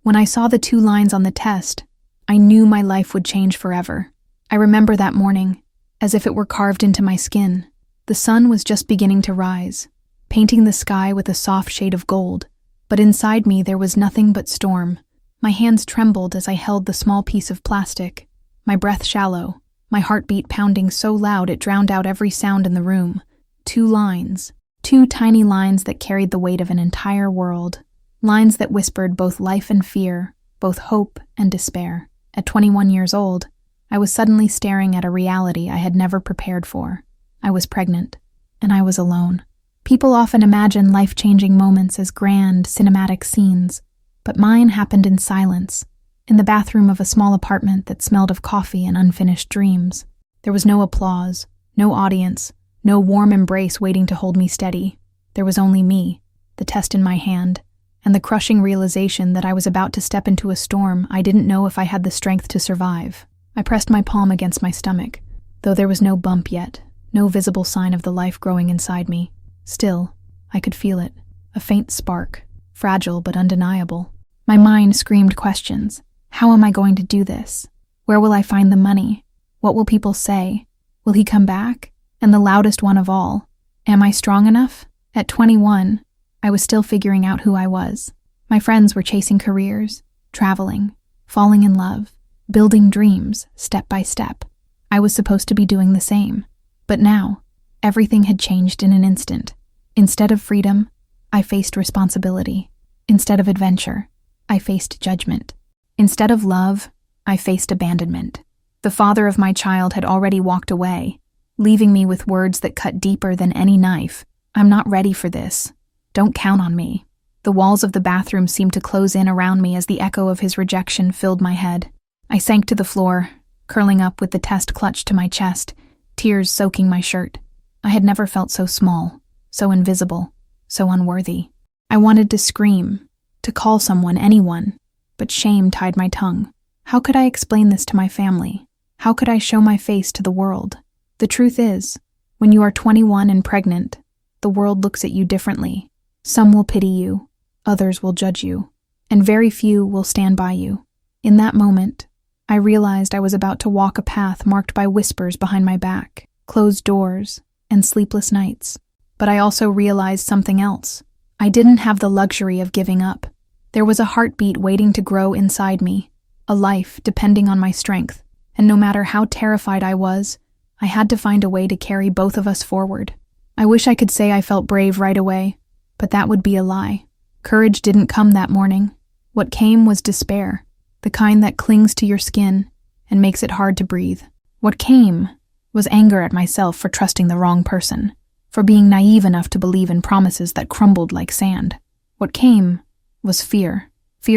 When I saw the 2 lines on the test, I knew my life would change forever. I remember that morning, as if it were carved into my skin. The sun was just beginning to rise, painting the sky with a soft shade of gold, but inside me there was nothing but storm. My hands trembled as I held the small piece of plastic, my breath shallow, my heartbeat pounding so loud it drowned out every sound in the room. 2 lines, 2 tiny lines that carried the weight of an entire world. Lines that whispered both life and fear, both hope and despair. At 21 years old, I was suddenly staring at a reality I had never prepared for. I was pregnant, and I was alone. People often imagine life-changing moments as grand, cinematic scenes, but mine happened in silence, in the bathroom of a small apartment that smelled of coffee and unfinished dreams. There was no applause, no audience, no warm embrace waiting to hold me steady. There was only me, the test in my hand, and the crushing realization that I was about to step into a storm I didn't know if I had the strength to survive. I pressed my palm against my stomach, though there was no bump yet, no visible sign of the life growing inside me. Still, I could feel it, a faint spark, fragile but undeniable. My mind screamed questions. How am I going to do this? Where will I find the money? What will people say? Will he come back? And the loudest one of all, am I strong enough? At 21, I was still figuring out who I was. My friends were chasing careers, traveling, falling in love, building dreams step by step. I was supposed to be doing the same. But now, everything had changed in an instant. Instead of freedom, I faced responsibility. Instead of adventure, I faced judgment. Instead of love, I faced abandonment. The father of my child had already walked away, leaving me with words that cut deeper than any knife. I'm not ready for this. Don't count on me. The walls of the bathroom seemed to close in around me as the echo of his rejection filled my head. I sank to the floor, curling up with the test clutched to my chest, tears soaking my shirt. I had never felt so small, so invisible, so unworthy. I wanted to scream, to call someone, anyone, but shame tied my tongue. How could I explain this to my family? How could I show my face to the world? The truth is, when you are 21 and pregnant, the world looks at you differently. Some will pity you, others will judge you, and very few will stand by you. In that moment, I realized I was about to walk a path marked by whispers behind my back, closed doors, and sleepless nights. But I also realized something else. I didn't have the luxury of giving up. There was a heartbeat waiting to grow inside me, a life depending on my strength, and no matter how terrified I was, I had to find a way to carry both of us forward. I wish I could say I felt brave right away, but that would be a lie. Courage didn't come that morning. What came was despair, the kind that clings to your skin and makes it hard to breathe. What came was anger at myself for trusting the wrong person, for being naive enough to believe in promises that crumbled like sand. What came was fear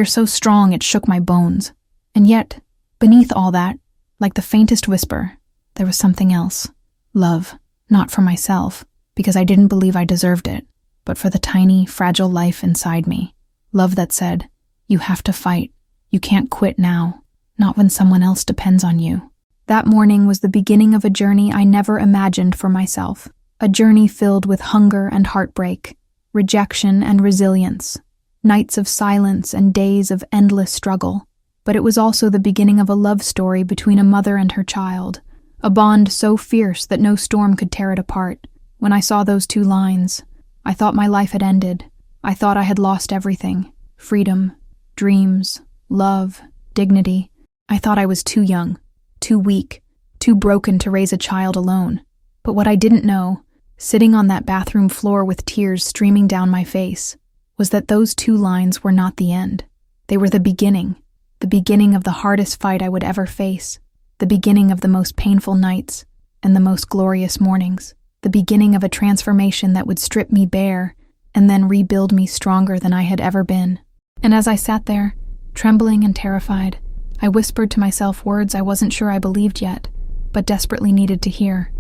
so strong it shook my bones. And yet, beneath all that, like the faintest whisper, there was something else. Love, not for myself, because I didn't believe I deserved it, but for the tiny, fragile life inside me. Love that said, you have to fight. You can't quit now, not when someone else depends on you. That morning was the beginning of a journey I never imagined for myself. A journey filled with hunger and heartbreak, rejection and resilience, nights of silence and days of endless struggle. But it was also the beginning of a love story between a mother and her child, a bond so fierce that no storm could tear it apart. When I saw those 2 lines, I thought my life had ended. I thought I had lost everything: freedom, dreams, love, dignity. I thought I was too young, too weak, too broken to raise a child alone. But what I didn't know, sitting on that bathroom floor with tears streaming down my face, was that those 2 lines were not the end. They were the beginning of the hardest fight I would ever face, the beginning of the most painful nights and the most glorious mornings, the beginning of a transformation that would strip me bare and then rebuild me stronger than I had ever been. And as I sat there, trembling and terrified, I whispered to myself words I wasn't sure I believed yet, but desperately needed to hear.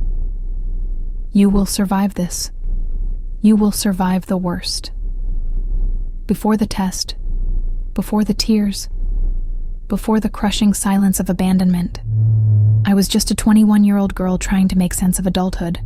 You will survive this. You will survive the worst. Before the test, before the tears, before the crushing silence of abandonment, I was just a 21-year-old girl trying to make sense of adulthood.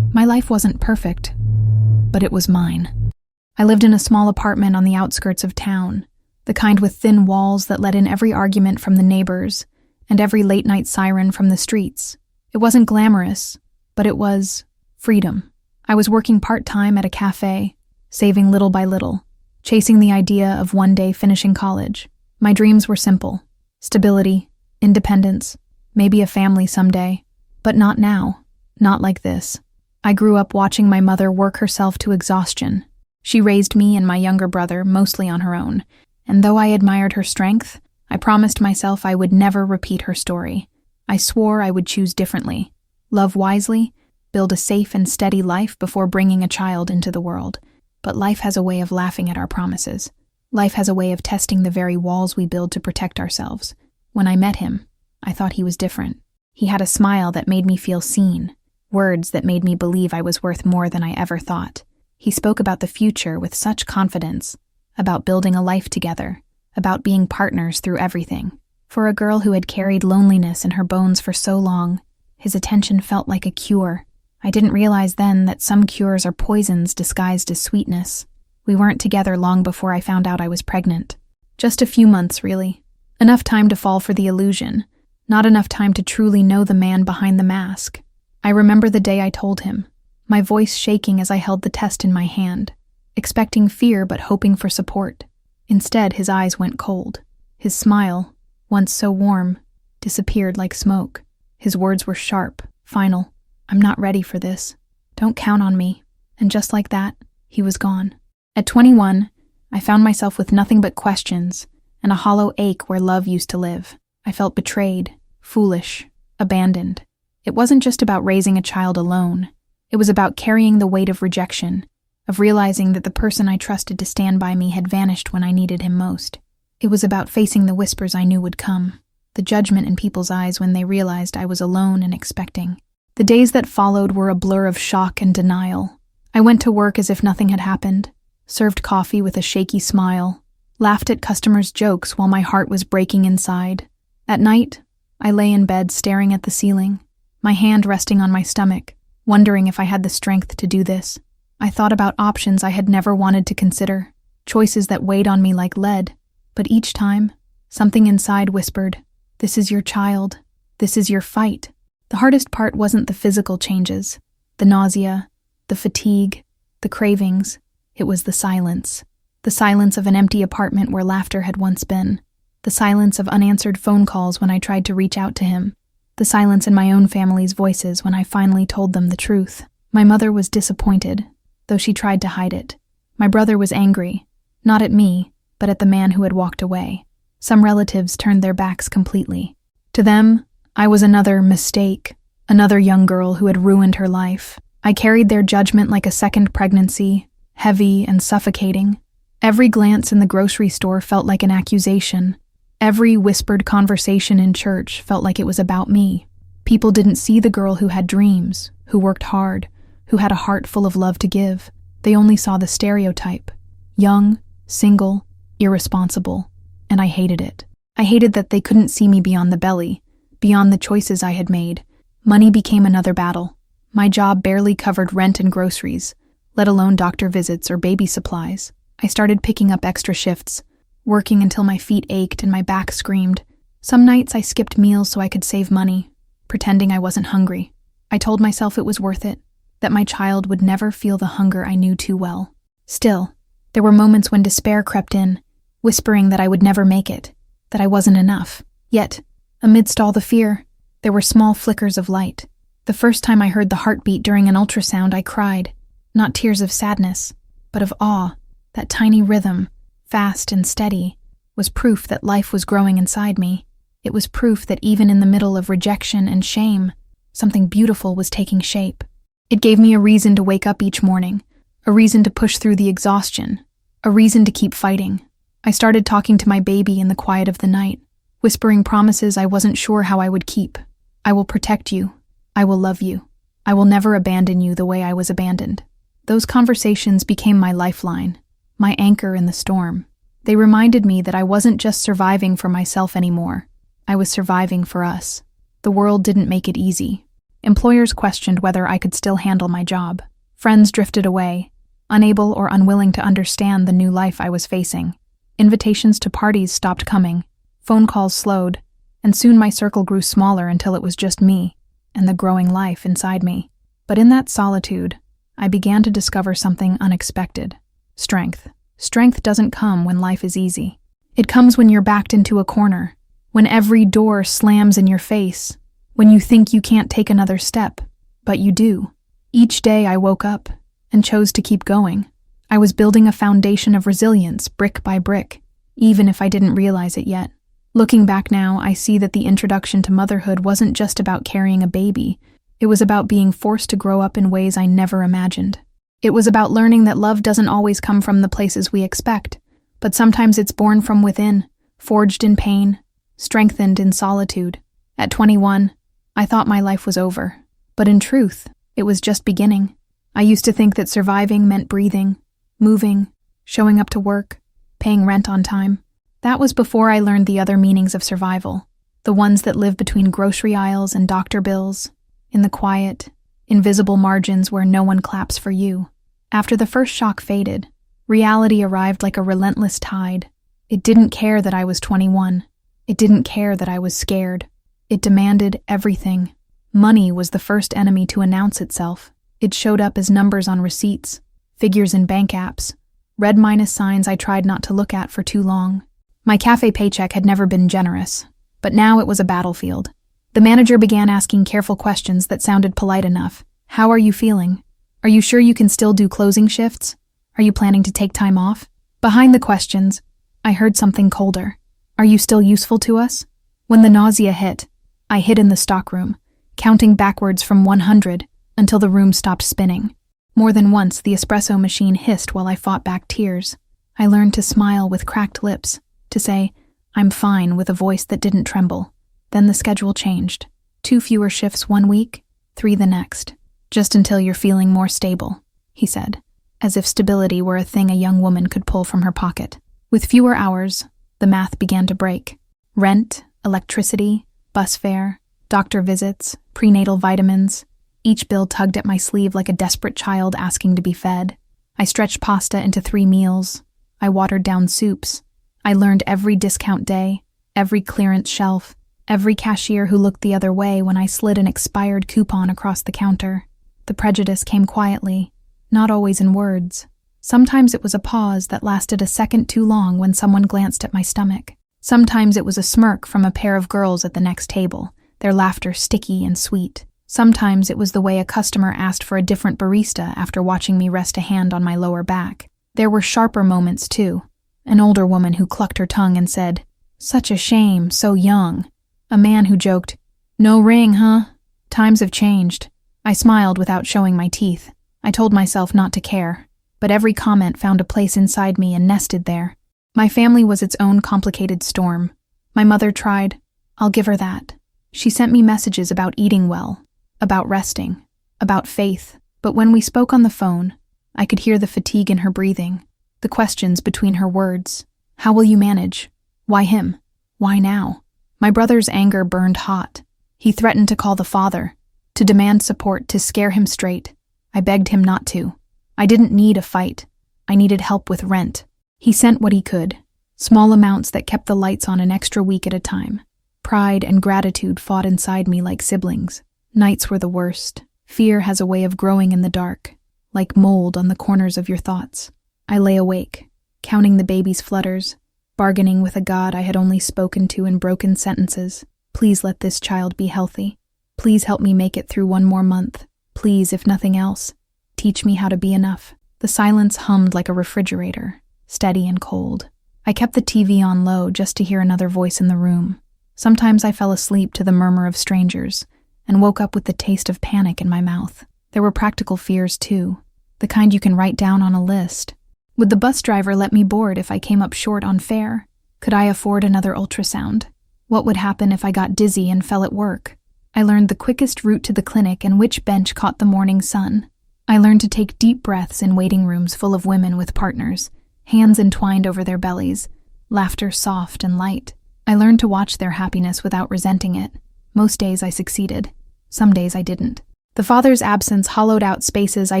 My life wasn't perfect, but it was mine. I lived in a small apartment on the outskirts of town, the kind with thin walls that let in every argument from the neighbors and every late-night siren from the streets. It wasn't glamorous, but it was freedom. I was working part-time at a cafe, saving little by little, chasing the idea of one day finishing college. My dreams were simple: stability, independence, maybe a family someday, but not now, not like this. I grew up watching my mother work herself to exhaustion. She raised me and my younger brother mostly on her own, and though I admired her strength, I promised myself I would never repeat her story. I swore I would choose differently, love wisely, build a safe and steady life before bringing a child into the world. But life has a way of laughing at our promises. Life has a way of testing the very walls we build to protect ourselves. When I met him, I thought he was different. He had a smile that made me feel seen, words that made me believe I was worth more than I ever thought. He spoke about the future with such confidence, about building a life together, about being partners through everything. For a girl who had carried loneliness in her bones for so long, his attention felt like a cure. I didn't realize then that some cures are poisons disguised as sweetness. We weren't together long before I found out I was pregnant. Just a few months, really. Enough time to fall for the illusion, not enough time to truly know the man behind the mask. I remember the day I told him, my voice shaking as I held the test in my hand, expecting fear but hoping for support. Instead, his eyes went cold. His smile, once so warm, disappeared like smoke. His words were sharp, final. "I'm not ready for this. Don't count on me." And just like that, he was gone. At 21, I found myself with nothing but questions and a hollow ache where love used to live. I felt betrayed, foolish, abandoned. It wasn't just about raising a child alone. It was about carrying the weight of rejection, of realizing that the person I trusted to stand by me had vanished when I needed him most. It was about facing the whispers I knew would come, the judgment in people's eyes when they realized I was alone and expecting. The days that followed were a blur of shock and denial. I went to work as if nothing had happened, served coffee with a shaky smile, laughed at customers' jokes while my heart was breaking inside. At night, I lay in bed staring at the ceiling, my hand resting on my stomach, wondering if I had the strength to do this. I thought about options I had never wanted to consider, choices that weighed on me like lead, but each time, something inside whispered, "This is your child. This is your fight." The hardest part wasn't the physical changes, the nausea, the fatigue, the cravings. It was the silence of an empty apartment where laughter had once been, the silence of unanswered phone calls when I tried to reach out to him, the silence in my own family's voices when I finally told them the truth. My mother was disappointed, though she tried to hide it. My brother was angry, not at me, but at the man who had walked away. Some relatives turned their backs completely. To them, I was another mistake, another young girl who had ruined her life. I carried their judgment like a second pregnancy, heavy and suffocating. Every glance in the grocery store felt like an accusation. Every whispered conversation in church felt like it was about me. People didn't see the girl who had dreams, who worked hard, who had a heart full of love to give. They only saw the stereotype: young, single, irresponsible. And I hated it. I hated that they couldn't see me beyond the belly, beyond the choices I had made. Money became another battle. My job barely covered rent and groceries, let alone doctor visits or baby supplies. I started picking up extra shifts, working until my feet ached and my back screamed. Some nights I skipped meals so I could save money, pretending I wasn't hungry. I told myself it was worth it, that my child would never feel the hunger I knew too well. Still, there were moments when despair crept in, whispering that I would never make it, that I wasn't enough. Yet, amidst all the fear, there were small flickers of light. The first time I heard the heartbeat during an ultrasound, I cried. Not tears of sadness, but of awe. That tiny rhythm, fast and steady, was proof that life was growing inside me. It was proof that even in the middle of rejection and shame, something beautiful was taking shape. It gave me a reason to wake up each morning, a reason to push through the exhaustion, a reason to keep fighting. I started talking to my baby in the quiet of the night, whispering promises I wasn't sure how I would keep. I will protect you. I will love you. I will never abandon you the way I was abandoned. Those conversations became my lifeline, my anchor in the storm. They reminded me that I wasn't just surviving for myself anymore. I was surviving for us. The world didn't make it easy. Employers questioned whether I could still handle my job. Friends drifted away, unable or unwilling to understand the new life I was facing. Invitations to parties stopped coming, phone calls slowed, and soon my circle grew smaller until it was just me and the growing life inside me. But in that solitude, I began to discover something unexpected. Strength. Strength doesn't come when life is easy. It comes when you're backed into a corner, when every door slams in your face, when you think you can't take another step, but you do. Each day I woke up and chose to keep going. I was building a foundation of resilience brick by brick, even if I didn't realize it yet. Looking back now, I see that the introduction to motherhood wasn't just about carrying a baby. It was about being forced to grow up in ways I never imagined. It was about learning that love doesn't always come from the places we expect, but sometimes it's born from within, forged in pain, strengthened in solitude. At 21, I thought my life was over, but in truth, it was just beginning. I used to think that surviving meant breathing, moving, showing up to work, paying rent on time. That was before I learned the other meanings of survival, the ones that live between grocery aisles and doctor bills, in the quiet, invisible margins where no one claps for you. After the first shock faded, reality arrived like a relentless tide. It didn't care that I was 21. It didn't care that I was scared. It demanded everything. Money was the first enemy to announce itself. It showed up as numbers on receipts, figures in bank apps, red minus signs I tried not to look at for too long. My cafe paycheck had never been generous, but now it was a battlefield. The manager began asking careful questions that sounded polite enough. How are you feeling? Are you sure you can still do closing shifts? Are you planning to take time off? Behind the questions, I heard something colder. Are you still useful to us? When the nausea hit, I hid in the stockroom, counting backwards from 100 until the room stopped spinning. More than once, the espresso machine hissed while I fought back tears. I learned to smile with cracked lips, to say, I'm fine, with a voice that didn't tremble. Then the schedule changed. 2 fewer shifts one week, 3 the next. Just until you're feeling more stable, he said, as if stability were a thing a young woman could pull from her pocket. With fewer hours, the math began to break. Rent, electricity, bus fare, doctor visits, prenatal vitamins. Each bill tugged at my sleeve like a desperate child asking to be fed. I stretched pasta into 3 meals. I watered down soups. I learned every discount day, every clearance shelf, every cashier who looked the other way when I slid an expired coupon across the counter. The prejudice came quietly, not always in words. Sometimes it was a pause that lasted a second too long when someone glanced at my stomach. Sometimes it was a smirk from a pair of girls at the next table, their laughter sticky and sweet. Sometimes it was the way a customer asked for a different barista after watching me rest a hand on my lower back. There were sharper moments, too. An older woman who clucked her tongue and said, "Such a shame, so young." A man who joked, "No ring, huh?" Times have changed. I smiled without showing my teeth. I told myself not to care, but every comment found a place inside me and nested there. My family was its own complicated storm. My mother tried. I'll give her that. She sent me messages about eating well, about resting, about faith, but when we spoke on the phone, I could hear the fatigue in her breathing, the questions between her words. How will you manage? Why him? Why now? My brother's anger burned hot. He threatened to call the father, to demand support, to scare him straight. I begged him not to. I didn't need a fight. I needed help with rent. He sent what he could, small amounts that kept the lights on an extra week at a time. Pride and gratitude fought inside me like siblings. Nights were the worst. Fear has a way of growing in the dark, like mold on the corners of your thoughts. I lay awake, counting the baby's flutters, bargaining with a God I had only spoken to in broken sentences. Please let this child be healthy. Please help me make it through one more month. Please, if nothing else, teach me how to be enough. The silence hummed like a refrigerator, steady and cold. I kept the TV on low just to hear another voice in the room. Sometimes I fell asleep to the murmur of strangers and woke up with the taste of panic in my mouth. There were practical fears, too, the kind you can write down on a list. Would the bus driver let me board if I came up short on fare? Could I afford another ultrasound? What would happen if I got dizzy and fell at work? I learned the quickest route to the clinic and which bench caught the morning sun. I learned to take deep breaths in waiting rooms full of women with partners, hands entwined over their bellies, laughter soft and light. I learned to watch their happiness without resenting it. Most days I succeeded. Some days I didn't. The father's absence hollowed out spaces I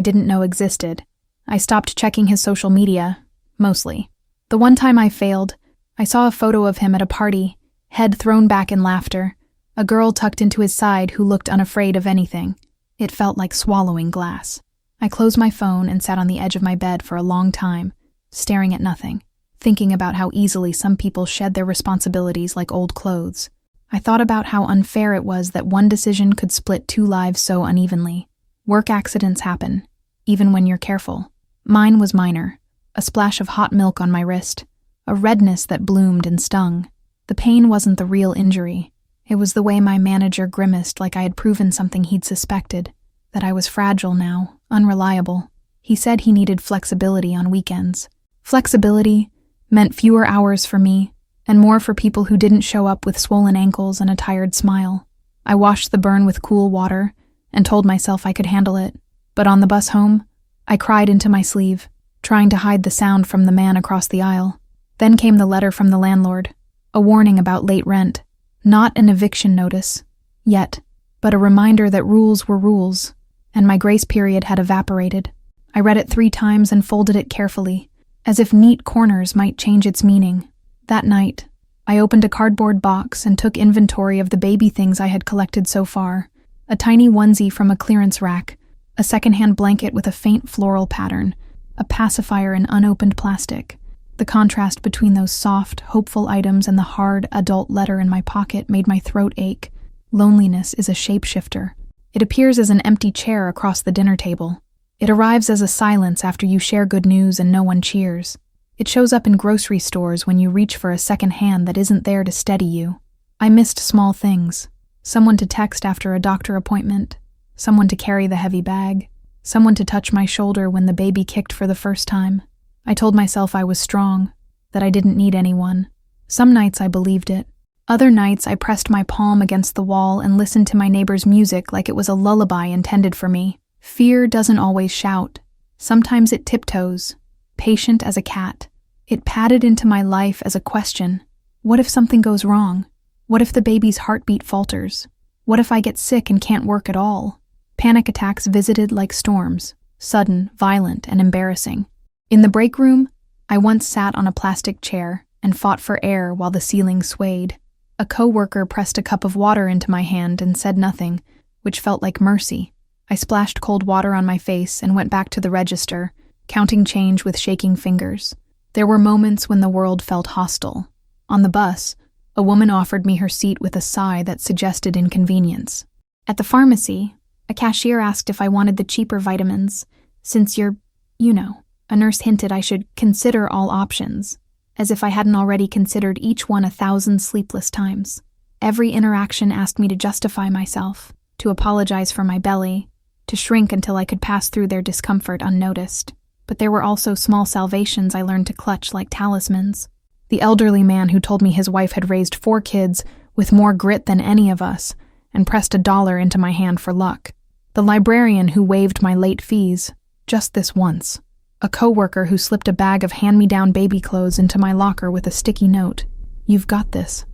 didn't know existed. I stopped checking his social media, mostly. The one time I failed, I saw a photo of him at a party, head thrown back in laughter, a girl tucked into his side who looked unafraid of anything. It felt like swallowing glass. I closed my phone and sat on the edge of my bed for a long time, staring at nothing, thinking about how easily some people shed their responsibilities like old clothes. I thought about how unfair it was that one decision could split two lives so unevenly. Work accidents happen, even when you're careful. Mine was minor, a splash of hot milk on my wrist, a redness that bloomed and stung. The pain wasn't the real injury. It was the way my manager grimaced like I had proven something he'd suspected, that I was fragile now, unreliable. He said he needed flexibility on weekends. Flexibility meant fewer hours for me, and more for people who didn't show up with swollen ankles and a tired smile. I washed the burn with cool water and told myself I could handle it. But on the bus home, I cried into my sleeve, trying to hide the sound from the man across the aisle. Then came the letter from the landlord, a warning about late rent. Not an eviction notice, yet, but a reminder that rules were rules, and my grace period had evaporated. I read it 3 times and folded it carefully, as if neat corners might change its meaning. That night, I opened a cardboard box and took inventory of the baby things I had collected so far. A tiny onesie from a clearance rack, a secondhand blanket with a faint floral pattern, a pacifier in unopened plastic. The contrast between those soft, hopeful items and the hard, adult letter in my pocket made my throat ache. Loneliness is a shapeshifter. It appears as an empty chair across the dinner table. It arrives as a silence after you share good news and no one cheers. It shows up in grocery stores when you reach for a second hand that isn't there to steady you. I missed small things. Someone to text after a doctor appointment. Someone to carry the heavy bag. Someone to touch my shoulder when the baby kicked for the first time. I told myself I was strong, that I didn't need anyone. Some nights I believed it. Other nights I pressed my palm against the wall and listened to my neighbor's music like it was a lullaby intended for me. Fear doesn't always shout. Sometimes it tiptoes, patient as a cat. It padded into my life as a question. What if something goes wrong? What if the baby's heartbeat falters? What if I get sick and can't work at all? Panic attacks visited like storms, sudden, violent, and embarrassing. In the break room, I once sat on a plastic chair and fought for air while the ceiling swayed. A coworker pressed a cup of water into my hand and said nothing, which felt like mercy. I splashed cold water on my face and went back to the register, counting change with shaking fingers. There were moments when the world felt hostile. On the bus, a woman offered me her seat with a sigh that suggested inconvenience. At the pharmacy, a cashier asked if I wanted the cheaper vitamins, since you're, a nurse hinted I should consider all options, as if I hadn't already considered each one 1,000 sleepless times. Every interaction asked me to justify myself, to apologize for my belly, to shrink until I could pass through their discomfort unnoticed. But there were also small salvations I learned to clutch like talismans. The elderly man who told me his wife had raised 4 kids with more grit than any of us and pressed $1 into my hand for luck. The librarian who waived my late fees, just this once. A coworker who slipped a bag of hand-me-down baby clothes into my locker with a sticky note. "You've got this."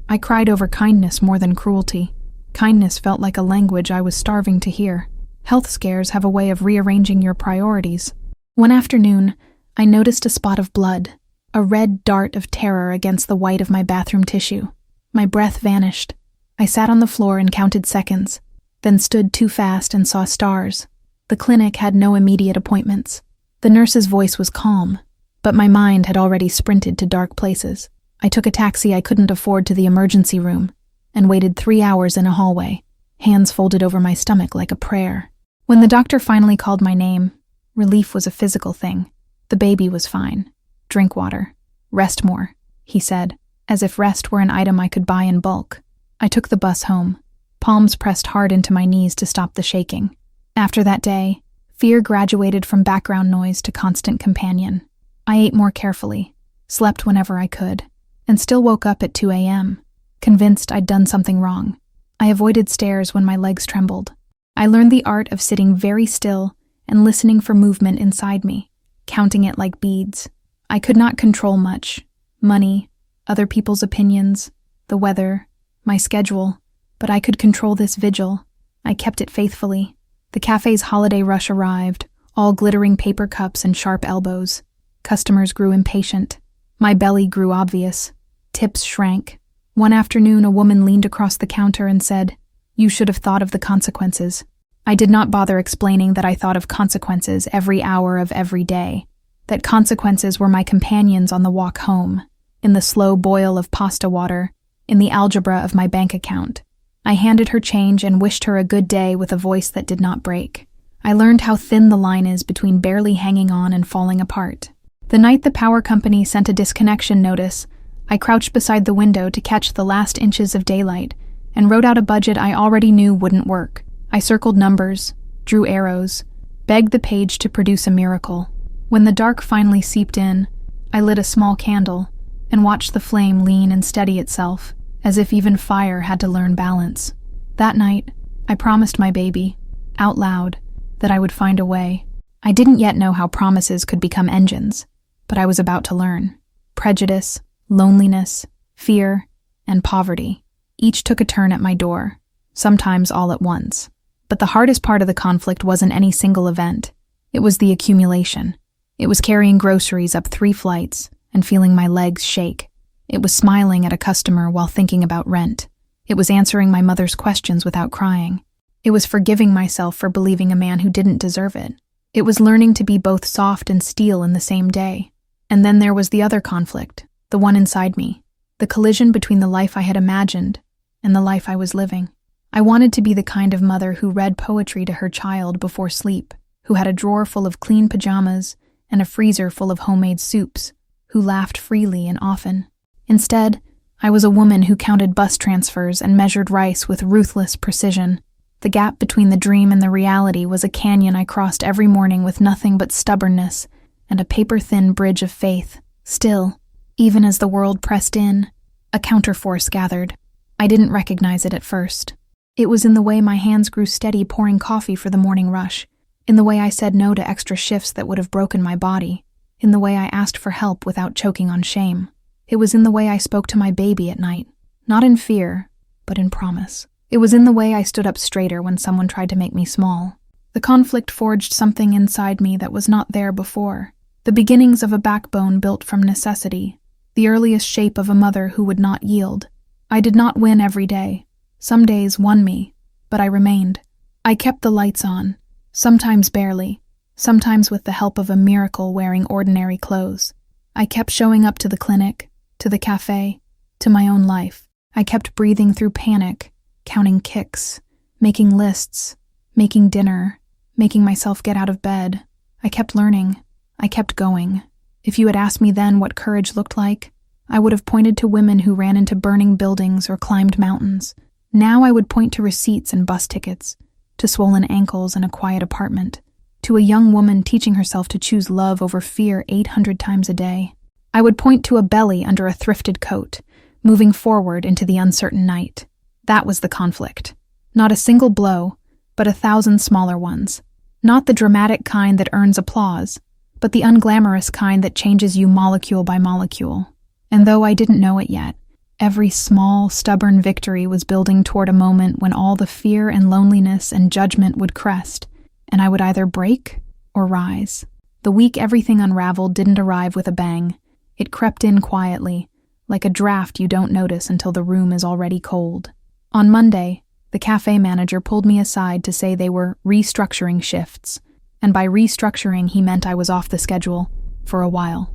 I cried over kindness more than cruelty. Kindness felt like a language I was starving to hear. Health scares have a way of rearranging your priorities. One afternoon, I noticed a spot of blood, a red dart of terror against the white of my bathroom tissue. My breath vanished. I sat on the floor and counted seconds, then stood too fast and saw stars. The clinic had no immediate appointments. The nurse's voice was calm, but my mind had already sprinted to dark places. I took a taxi I couldn't afford to the emergency room and waited 3 hours in a hallway, hands folded over my stomach like a prayer. When the doctor finally called my name, relief was a physical thing. The baby was fine. "Drink water. Rest more," he said, as if rest were an item I could buy in bulk. I took the bus home, palms pressed hard into my knees to stop the shaking. After that day, fear graduated from background noise to constant companion. I ate more carefully, slept whenever I could, and still woke up at 2 a.m., convinced I'd done something wrong. I avoided stairs when my legs trembled. I learned the art of sitting very still and listening for movement inside me, counting it like beads. I could not control much: money, other people's opinions, the weather, my schedule, but I could control this vigil. I kept it faithfully. The cafe's holiday rush arrived, all glittering paper cups and sharp elbows. Customers grew impatient. My belly grew obvious. Tips shrank. One afternoon, a woman leaned across the counter and said, "You should have thought of the consequences." I did not bother explaining that I thought of consequences every hour of every day, that consequences were my companions on the walk home, in the slow boil of pasta water, in the algebra of my bank account. I handed her change and wished her a good day with a voice that did not break. I learned how thin the line is between barely hanging on and falling apart. The night the power company sent a disconnection notice, I crouched beside the window to catch the last inches of daylight and wrote out a budget I already knew wouldn't work. I circled numbers, drew arrows, begged the page to produce a miracle. When the dark finally seeped in, I lit a small candle and watched the flame lean and steady itself, as if even fire had to learn balance. That night, I promised my baby, out loud, that I would find a way. I didn't yet know how promises could become engines, but I was about to learn. Prejudice, loneliness, fear, and poverty each took a turn at my door, sometimes all at once. But the hardest part of the conflict wasn't any single event. It was the accumulation. It was carrying groceries up 3 flights and feeling my legs shake. It was smiling at a customer while thinking about rent. It was answering my mother's questions without crying. It was forgiving myself for believing a man who didn't deserve it. It was learning to be both soft and steel in the same day. And then there was the other conflict, the one inside me, the collision between the life I had imagined and the life I was living. I wanted to be the kind of mother who read poetry to her child before sleep, who had a drawer full of clean pajamas and a freezer full of homemade soups, who laughed freely and often. Instead, I was a woman who counted bus transfers and measured rice with ruthless precision. The gap between the dream and the reality was a canyon I crossed every morning with nothing but stubbornness and a paper-thin bridge of faith. Still, even as the world pressed in, a counterforce gathered. I didn't recognize it at first. It was in the way my hands grew steady pouring coffee for the morning rush, in the way I said no to extra shifts that would have broken my body, in the way I asked for help without choking on shame. It was in the way I spoke to my baby at night, not in fear, but in promise. It was in the way I stood up straighter when someone tried to make me small. The conflict forged something inside me that was not there before, the beginnings of a backbone built from necessity, the earliest shape of a mother who would not yield. I did not win every day. Some days won me, but I remained. I kept the lights on, sometimes barely, sometimes with the help of a miracle wearing ordinary clothes. I kept showing up to the clinic, to the cafe, to my own life. I kept breathing through panic, counting kicks, making lists, making dinner, making myself get out of bed. I kept learning. I kept going. If you had asked me then what courage looked like, I would have pointed to women who ran into burning buildings or climbed mountains. Now I would point to receipts and bus tickets, to swollen ankles and a quiet apartment, to a young woman teaching herself to choose love over fear 800 times a day. I would point to a belly under a thrifted coat, moving forward into the uncertain night. That was the conflict. Not a single blow, but 1,000 smaller ones. Not the dramatic kind that earns applause, but the unglamorous kind that changes you molecule by molecule. And though I didn't know it yet, every small, stubborn victory was building toward a moment when all the fear and loneliness and judgment would crest, and I would either break or rise. The week everything unraveled didn't arrive with a bang. It crept in quietly, like a draft you don't notice until the room is already cold. On Monday, the cafe manager pulled me aside to say they were restructuring shifts, and by restructuring he meant I was off the schedule for a while.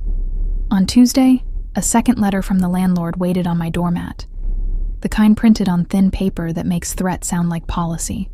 On Tuesday, a second letter from the landlord waited on my doormat, the kind printed on thin paper that makes threat sound like policy.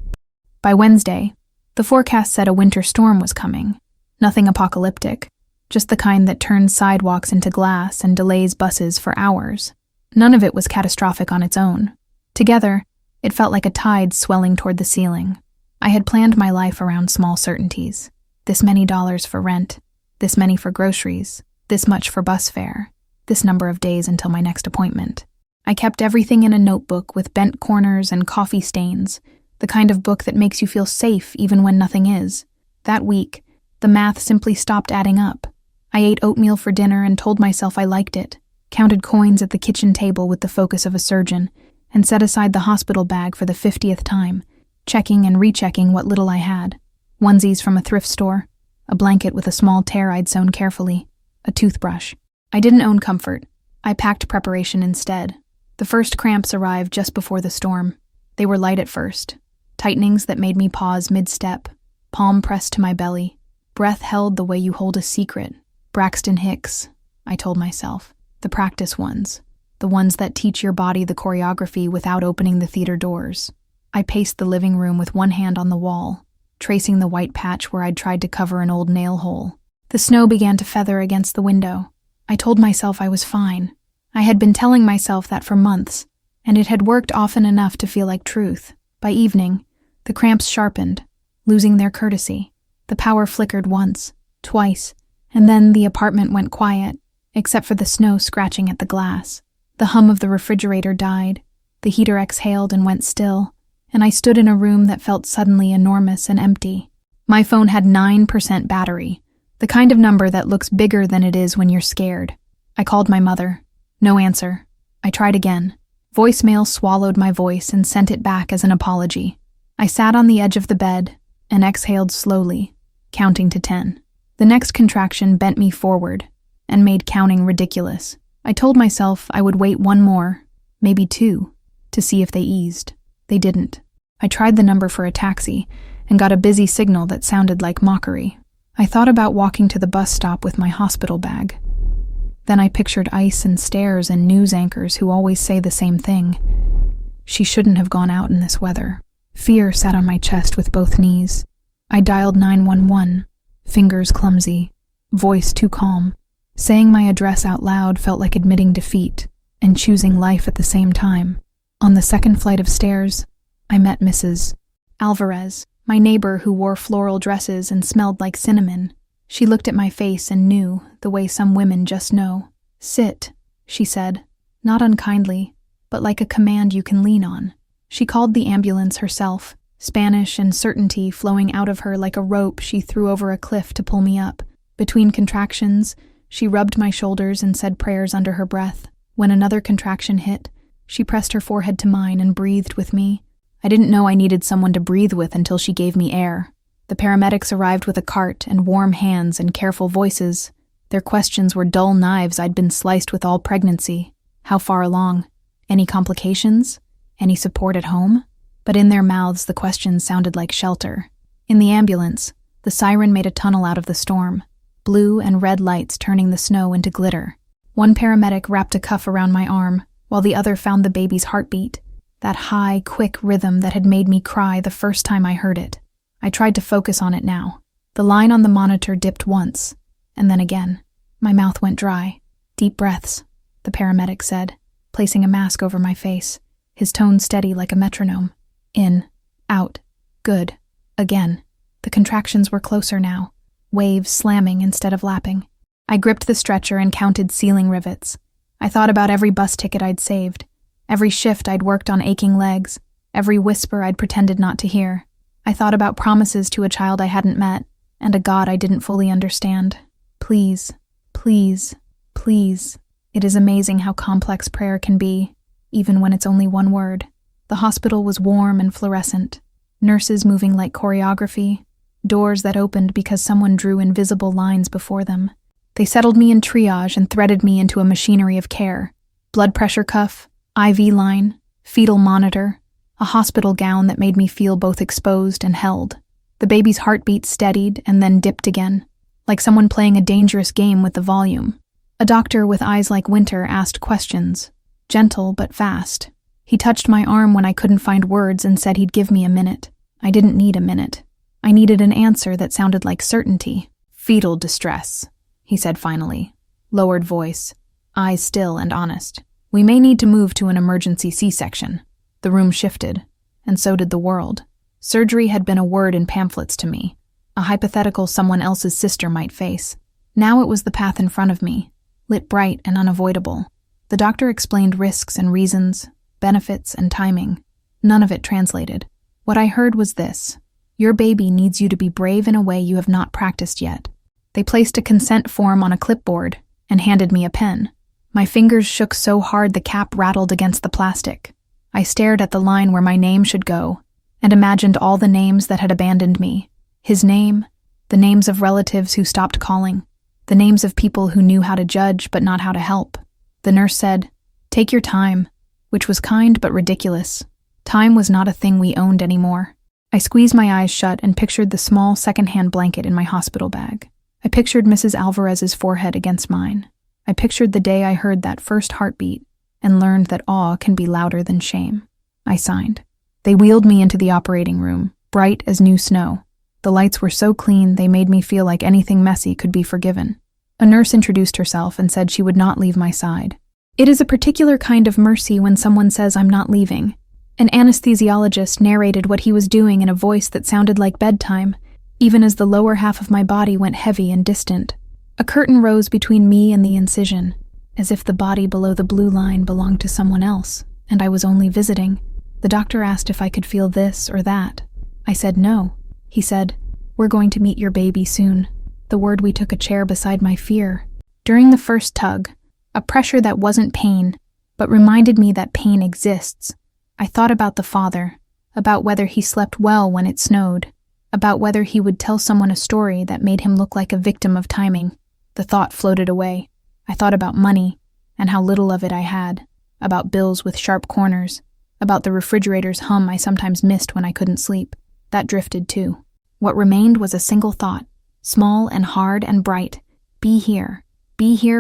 By Wednesday, the forecast said a winter storm was coming. Nothing apocalyptic, just the kind that turns sidewalks into glass and delays buses for hours. None of it was catastrophic on its own. Together, it felt like a tide swelling toward the ceiling. I had planned my life around small certainties. This many dollars for rent, this many for groceries, this much for bus fare, this number of days until my next appointment. I kept everything in a notebook with bent corners and coffee stains, the kind of book that makes you feel safe even when nothing is. That week, the math simply stopped adding up. I ate oatmeal for dinner and told myself I liked it, counted coins at the kitchen table with the focus of a surgeon, and set aside the hospital bag for the 50th time, checking and rechecking what little I had. Onesies from a thrift store, a blanket with a small tear I'd sewn carefully, a toothbrush. I didn't own comfort. I packed preparation instead. The first cramps arrived just before the storm. They were light at first. Tightenings that made me pause mid-step. Palm pressed to my belly. Breath held the way you hold a secret. Braxton Hicks, I told myself. The practice ones. The ones that teach your body the choreography without opening the theater doors. I paced the living room with one hand on the wall, tracing the white patch where I'd tried to cover an old nail hole. The snow began to feather against the window. I told myself I was fine. I had been telling myself that for months, and it had worked often enough to feel like truth. By evening, the cramps sharpened, losing their courtesy. The power flickered once, twice, and then the apartment went quiet, except for the snow scratching at the glass. The hum of the refrigerator died, the heater exhaled and went still, and I stood in a room that felt suddenly enormous and empty. My phone had 9% battery, the kind of number that looks bigger than it is when you're scared. I called my mother. No answer. I tried again. Voicemail swallowed my voice and sent it back as an apology. I sat on the edge of the bed and exhaled slowly, counting to 10. The next contraction bent me forward and made counting ridiculous. I told myself I would wait one more, maybe two, to see if they eased. They didn't. I tried the number for a taxi and got a busy signal that sounded like mockery. I thought about walking to the bus stop with my hospital bag. Then I pictured ice and stairs and news anchors who always say the same thing. She shouldn't have gone out in this weather. Fear sat on my chest with both knees. I dialed 911, fingers clumsy, voice too calm. Saying my address out loud felt like admitting defeat and choosing life at the same time. On the second flight of stairs, I met Mrs. Alvarez, my neighbor who wore floral dresses and smelled like cinnamon. She looked at my face and knew, the way some women just know. "Sit," she said, not unkindly, but like a command you can lean on. She called the ambulance herself, Spanish and certainty flowing out of her like a rope she threw over a cliff to pull me up. Between contractions, she rubbed my shoulders and said prayers under her breath. When another contraction hit, she pressed her forehead to mine and breathed with me. I didn't know I needed someone to breathe with until she gave me air. The paramedics arrived with a cart and warm hands and careful voices. Their questions were dull knives I'd been sliced with all pregnancy. How far along? Any complications? Any support at home? But in their mouths, the questions sounded like shelter. In the ambulance, the siren made a tunnel out of the storm, blue and red lights turning the snow into glitter. One paramedic wrapped a cuff around my arm, while the other found the baby's heartbeat, that high, quick rhythm that had made me cry the first time I heard it. I tried to focus on it now. The line on the monitor dipped once, and then again. My mouth went dry. "Deep breaths," the paramedic said, placing a mask over my face, his tone steady like a metronome. "In, out, good, again." The contractions were closer now, waves slamming instead of lapping. I gripped the stretcher and counted ceiling rivets. I thought about every bus ticket I'd saved, every shift I'd worked on aching legs, every whisper I'd pretended not to hear. I thought about promises to a child I hadn't met, and a God I didn't fully understand. Please, please, please. It is amazing how complex prayer can be, even when it's only one word. The hospital was warm and fluorescent, nurses moving like choreography, doors that opened because someone drew invisible lines before them. They settled me in triage and threaded me into a machinery of care. Blood pressure cuff, IV line, fetal monitor, a hospital gown that made me feel both exposed and held. The baby's heartbeat steadied and then dipped again, like someone playing a dangerous game with the volume. A doctor with eyes like winter asked questions, gentle but fast. He touched my arm when I couldn't find words and said he'd give me a minute. I didn't need a minute. I needed an answer that sounded like certainty. "Fetal distress," he said finally, lowered voice, eyes still and honest. "We may need to move to an emergency C-section." The room shifted, and so did the world. Surgery had been a word in pamphlets to me, a hypothetical someone else's sister might face. Now it was the path in front of me, lit bright and unavoidable. The doctor explained risks and reasons, benefits and timing. None of it translated. What I heard was this: your baby needs you to be brave in a way you have not practiced yet. They placed a consent form on a clipboard and handed me a pen. My fingers shook so hard the cap rattled against the plastic. I stared at the line where my name should go and imagined all the names that had abandoned me. His name, the names of relatives who stopped calling, the names of people who knew how to judge but not how to help. The nurse said, "Take your time," which was kind but ridiculous. Time was not a thing we owned anymore. I squeezed my eyes shut and pictured the small second-hand blanket in my hospital bag. I pictured Mrs. Alvarez's forehead against mine. I pictured the day I heard that first heartbeat and learned that awe can be louder than shame. I signed. They wheeled me into the operating room, bright as new snow. The lights were so clean they made me feel like anything messy could be forgiven. A nurse introduced herself and said she would not leave my side. It is a particular kind of mercy when someone says I'm not leaving. An anesthesiologist narrated what he was doing in a voice that sounded like bedtime, even as the lower half of my body went heavy and distant. A curtain rose between me and the incision, as if the body below the blue line belonged to someone else, and I was only visiting. The doctor asked if I could feel this or that. I said no. He said, "We're going to meet your baby soon." The word we took a chair beside my fear. During the first tug, a pressure that wasn't pain, but reminded me that pain exists, I thought about the father, about whether he slept well when it snowed, about whether he would tell someone a story that made him look like a victim of timing. The thought floated away. I thought about money, and how little of it I had, about bills with sharp corners, about the refrigerator's hum I sometimes missed when I couldn't sleep. That drifted too. What remained was a single thought, small and hard and bright. Be here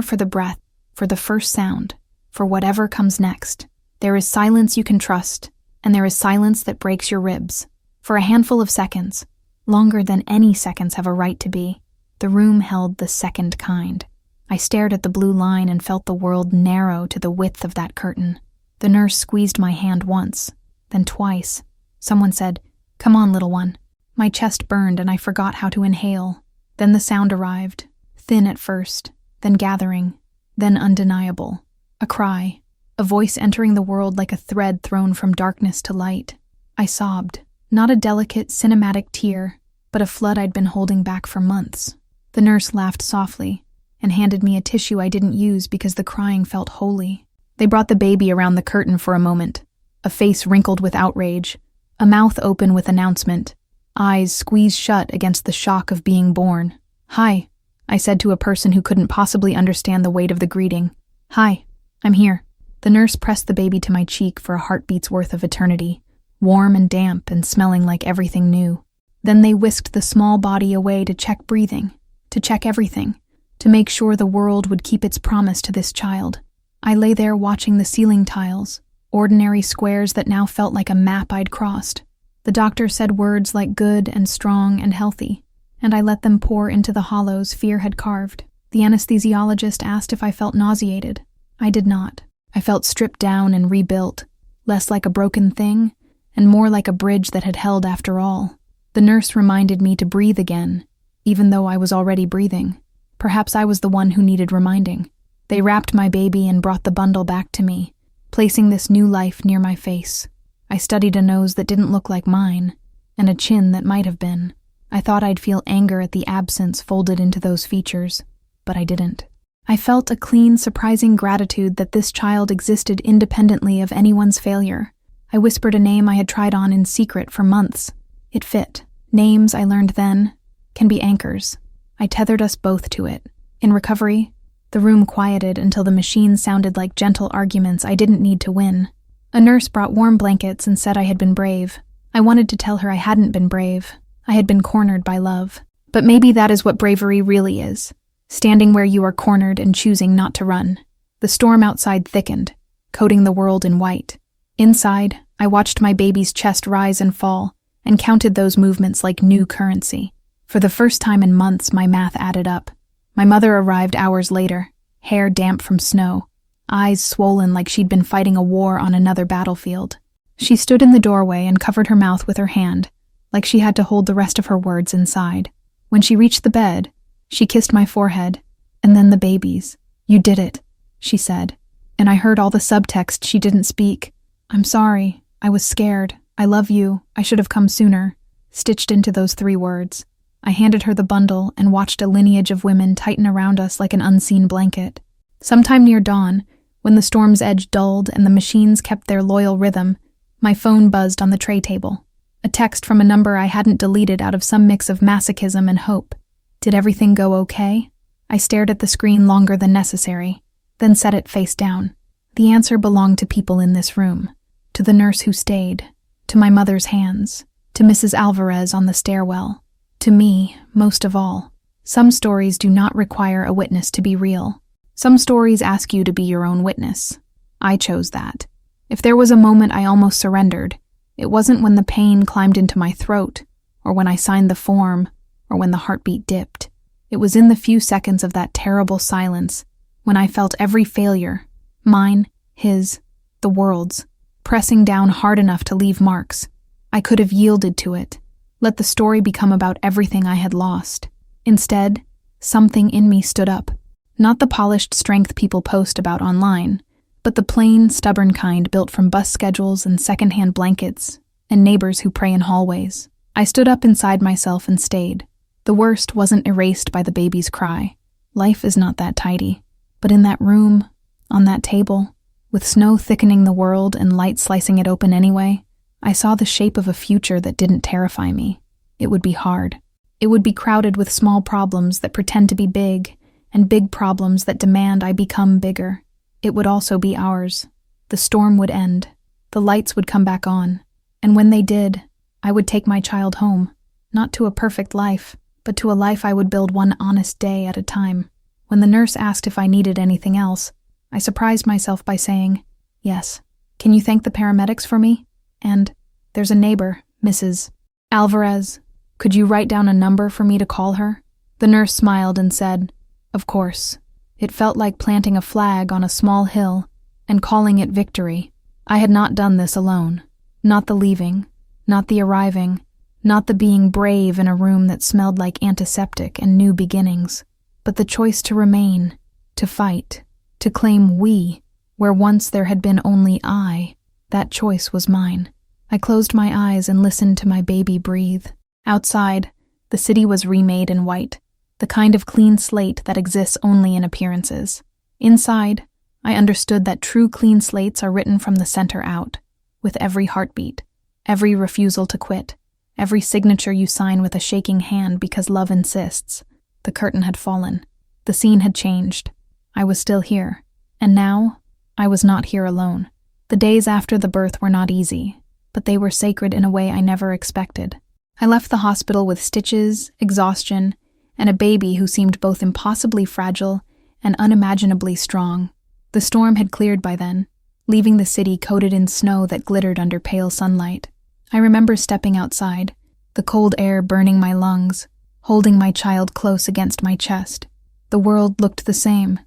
for the breath, for the first sound, for whatever comes next. There is silence you can trust, and there is silence that breaks your ribs. For a handful of seconds, longer than any seconds have a right to be, the room held the second kind. I stared at the blue line and felt the world narrow to the width of that curtain. The nurse squeezed my hand once, then twice. Someone said, "Come on, little one." My chest burned and I forgot how to inhale. Then the sound arrived, thin at first, then gathering, then undeniable. A cry. A voice entering the world like a thread thrown from darkness to light. I sobbed, not a delicate, cinematic tear, but a flood I'd been holding back for months. The nurse laughed softly and handed me a tissue I didn't use because the crying felt holy. They brought the baby around the curtain for a moment, a face wrinkled with outrage, a mouth open with announcement, eyes squeezed shut against the shock of being born. "Hi," I said to a person who couldn't possibly understand the weight of the greeting. "Hi, I'm here." The nurse pressed the baby to my cheek for a heartbeat's worth of eternity, warm and damp and smelling like everything new. Then they whisked the small body away to check breathing, to check everything, to make sure the world would keep its promise to this child. I lay there watching the ceiling tiles, ordinary squares that now felt like a map I'd crossed. The doctor said words like good and strong and healthy, and I let them pour into the hollows fear had carved. The anesthesiologist asked if I felt nauseated. I did not. I felt stripped down and rebuilt, less like a broken thing, and more like a bridge that had held after all. The nurse reminded me to breathe again, even though I was already breathing. Perhaps I was the one who needed reminding. They wrapped my baby and brought the bundle back to me, placing this new life near my face. I studied a nose that didn't look like mine, and a chin that might have been. I thought I'd feel anger at the absence folded into those features, but I didn't. I felt a clean, surprising gratitude that this child existed independently of anyone's failure. I whispered a name I had tried on in secret for months. It fit. Names, I learned then, can be anchors. I tethered us both to it. In recovery, the room quieted until the machine sounded like gentle arguments I didn't need to win. A nurse brought warm blankets and said I had been brave. I wanted to tell her I hadn't been brave. I had been cornered by love. But maybe that is what bravery really is. Standing where you are cornered and choosing not to run. The storm outside thickened, coating the world in white. Inside, I watched my baby's chest rise and fall, and counted those movements like new currency. For the first time in months, my math added up. My mother arrived hours later, hair damp from snow, eyes swollen like she'd been fighting a war on another battlefield. She stood in the doorway and covered her mouth with her hand, like she had to hold the rest of her words inside. When she reached the bed, she kissed my forehead, and then the baby's. "You did it," she said, and I heard all the subtext she didn't speak. "I'm sorry. I was scared. I love you. I should have come sooner," stitched into those 3 words. I handed her the bundle and watched a lineage of women tighten around us like an unseen blanket. Sometime near dawn, when the storm's edge dulled and the machines kept their loyal rhythm, my phone buzzed on the tray table. A text from a number I hadn't deleted out of some mix of masochism and hope. "Did everything go okay?" I stared at the screen longer than necessary, then set it face down. The answer belonged to people in this room, to the nurse who stayed, to my mother's hands, to Mrs. Alvarez on the stairwell, to me, most of all. Some stories do not require a witness to be real. Some stories ask you to be your own witness. I chose that. If there was a moment I almost surrendered, it wasn't when the pain climbed into my throat, or when I signed the form, or when the heartbeat dipped. It was in the few seconds of that terrible silence, when I felt every failure, mine, his, the world's, pressing down hard enough to leave marks. I could have yielded to it, let the story become about everything I had lost. Instead, something in me stood up. Not the polished strength people post about online, but the plain, stubborn kind built from bus schedules and secondhand blankets and neighbors who pray in hallways. I stood up inside myself and stayed. The worst wasn't erased by the baby's cry. Life is not that tidy. But in that room, on that table, with snow thickening the world and light slicing it open anyway, I saw the shape of a future that didn't terrify me. It would be hard. It would be crowded with small problems that pretend to be big, and big problems that demand I become bigger. It would also be ours. The storm would end. The lights would come back on. And when they did, I would take my child home. Not to a perfect life, but to a life I would build one honest day at a time. When the nurse asked if I needed anything else, I surprised myself by saying, "Yes. Can you thank the paramedics for me? And there's a neighbor, Mrs. Alvarez. Could you write down a number for me to call her?" The nurse smiled and said, "Of course." It felt like planting a flag on a small hill and calling it victory. I had not done this alone. Not the leaving, not the arriving, not the being brave in a room that smelled like antiseptic and new beginnings, but the choice to remain, to fight, to claim we, where once there had been only I. That choice was mine. I closed my eyes and listened to my baby breathe. Outside, the city was remade in white, the kind of clean slate that exists only in appearances. Inside, I understood that true clean slates are written from the center out, with every heartbeat, every refusal to quit, every signature you sign with a shaking hand because love insists. The curtain had fallen. The scene had changed. I was still here. And now, I was not here alone. The days after the birth were not easy, but they were sacred in a way I never expected. I left the hospital with stitches, exhaustion, and a baby who seemed both impossibly fragile and unimaginably strong. The storm had cleared by then, leaving the city coated in snow that glittered under pale sunlight. I remember stepping outside, the cold air burning my lungs, holding my child close against my chest. The world looked the same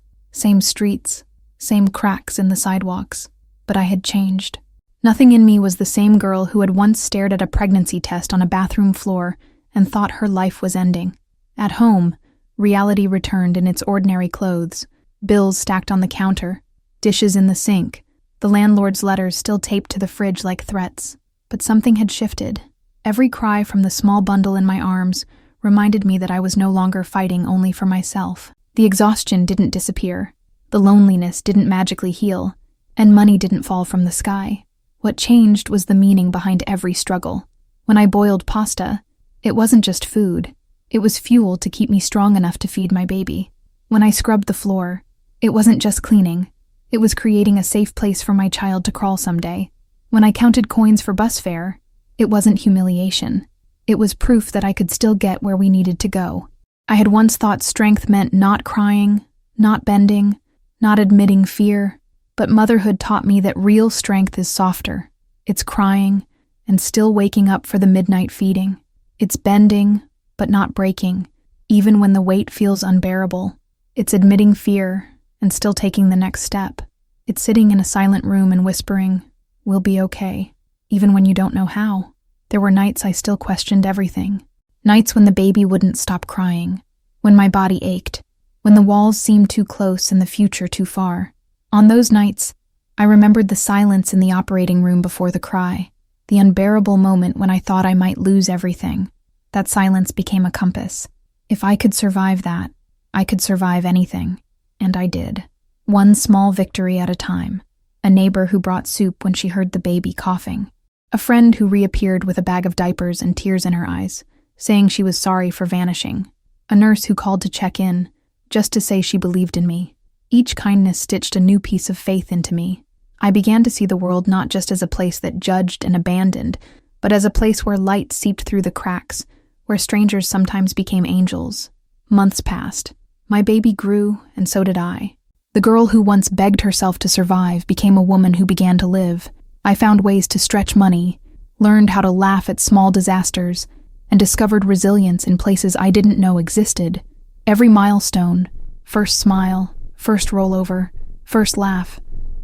streets, same cracks in the sidewalks, but I had changed. Nothing in me was the same girl who had once stared at a pregnancy test on a bathroom floor and thought her life was ending. At home, reality returned in its ordinary clothes, bills stacked on the counter, dishes in the sink, the landlord's letters still taped to the fridge like threats. But something had shifted. Every cry from the small bundle in my arms reminded me that I was no longer fighting only for myself. The exhaustion didn't disappear, the loneliness didn't magically heal, and money didn't fall from the sky. What changed was the meaning behind every struggle. When I boiled pasta, it wasn't just food. It was fuel to keep me strong enough to feed my baby. When I scrubbed the floor, it wasn't just cleaning. It was creating a safe place for my child to crawl someday. When I counted coins for bus fare, it wasn't humiliation. It was proof that I could still get where we needed to go. I had once thought strength meant not crying, not bending, not admitting fear, but motherhood taught me that real strength is softer. It's crying and still waking up for the midnight feeding. It's bending, but not breaking, even when the weight feels unbearable. It's admitting fear and still taking the next step. It's sitting in a silent room and whispering, "We'll be okay," even when you don't know how. There were nights I still questioned everything. Nights when the baby wouldn't stop crying, when my body ached, when the walls seemed too close and the future too far. On those nights, I remembered the silence in the operating room before the cry, the unbearable moment when I thought I might lose everything. That silence became a compass. If I could survive that, I could survive anything. And I did. One small victory at a time. A neighbor who brought soup when she heard the baby coughing. A friend who reappeared with a bag of diapers and tears in her eyes, saying she was sorry for vanishing. A nurse who called to check in, just to say she believed in me. Each kindness stitched a new piece of faith into me. I began to see the world not just as a place that judged and abandoned, but as a place where light seeped through the cracks, where strangers sometimes became angels. Months passed. My baby grew, and so did I. The girl who once begged herself to survive became a woman who began to live. I found ways to stretch money, learned how to laugh at small disasters, and discovered resilience in places I didn't know existed. Every milestone, first smile, first rollover, first laugh,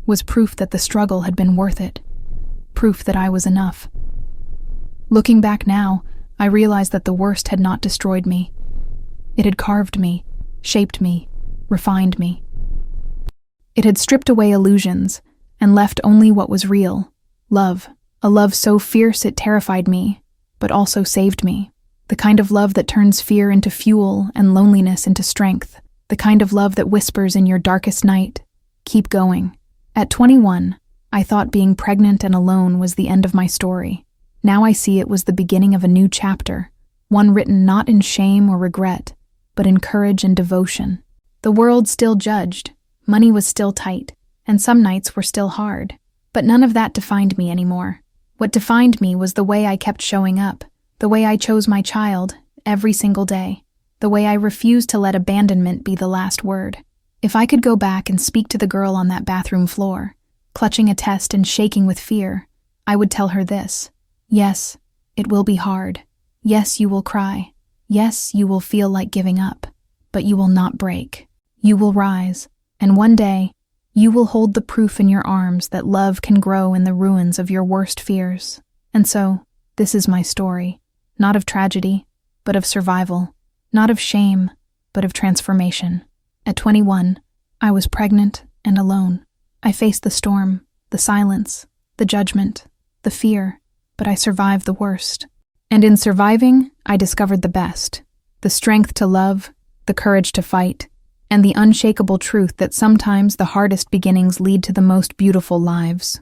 was proof that the struggle had been worth it. Proof that I was enough. Looking back now, I realized that the worst had not destroyed me. It had carved me, shaped me, refined me. It had stripped away illusions and left only what was real, love. A love so fierce it terrified me, but also saved me. The kind of love that turns fear into fuel and loneliness into strength. The kind of love that whispers in your darkest night, "Keep going." At 21, I thought being pregnant and alone was the end of my story. Now I see it was the beginning of a new chapter, one written not in shame or regret, but in courage and devotion. The world still judged, money was still tight, and some nights were still hard. But none of that defined me anymore. What defined me was the way I kept showing up, the way I chose my child every single day, the way I refused to let abandonment be the last word. If I could go back and speak to the girl on that bathroom floor, clutching a test and shaking with fear, I would tell her this: yes, it will be hard. Yes, you will cry. Yes, you will feel like giving up. But you will not break. You will rise. And one day, you will hold the proof in your arms that love can grow in the ruins of your worst fears. And so, this is my story. Not of tragedy, but of survival. Not of shame, but of transformation. At 21, I was pregnant and alone. I faced the storm, the silence, the judgment, the fear, but I survived the worst. And in surviving, I discovered the best. The strength to love, the courage to fight, and the unshakable truth that sometimes the hardest beginnings lead to the most beautiful lives.